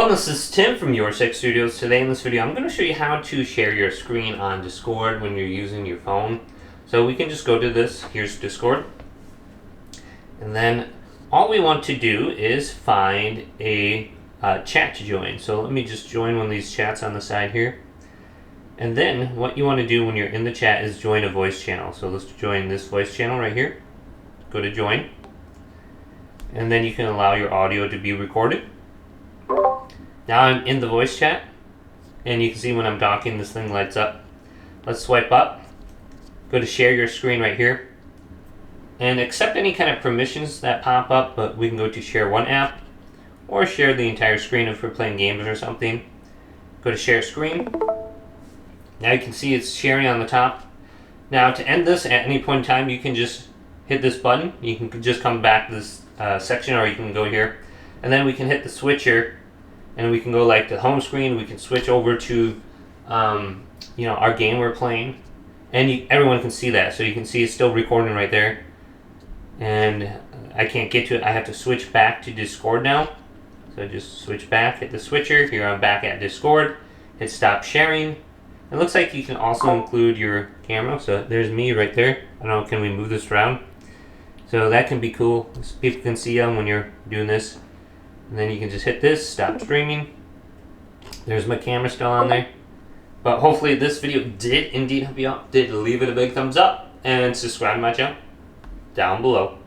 Hello, this is Tim from YourSixStudios. Today in this video I'm going to show you how to share your screen on Discord when you're using your phone. So we can just go to this, here's Discord. And then all we want to do is find a chat to join. So let me just join one of these chats on the side here. And then what you want to do when you're in the chat is join a voice channel. So let's join this voice channel right here. Go to join. And then you can allow your audio to be recorded. Now I'm in the voice chat, and you can see when I'm talking, this thing lights up. Let's swipe up, go to share your screen right here, and accept any kind of permissions that pop up, but we can go to share one app, or share the entire screen if we're playing games or something. Go to share screen. Now you can see it's sharing on the top. Now to end this at any point in time, you can just hit this button. You can just come back to this section, or you can go here, and then we can hit the switcher. And we can go like the home screen. We can switch over to, our game we're playing, and everyone can see that. So you can see it's still recording right there. And I can't get to it. I have to switch back to Discord now. So just switch back, hit the switcher. Here I'm back at Discord. Hit stop sharing. It looks like you can also include your camera. So there's me right there. I don't know. Can we move this around? So that can be cool. So people can see them when you're doing this. And then you can just hit this, stop streaming. There's my camera still on there. But hopefully this video did indeed help you out. Leave it a big thumbs up and subscribe to my channel down below.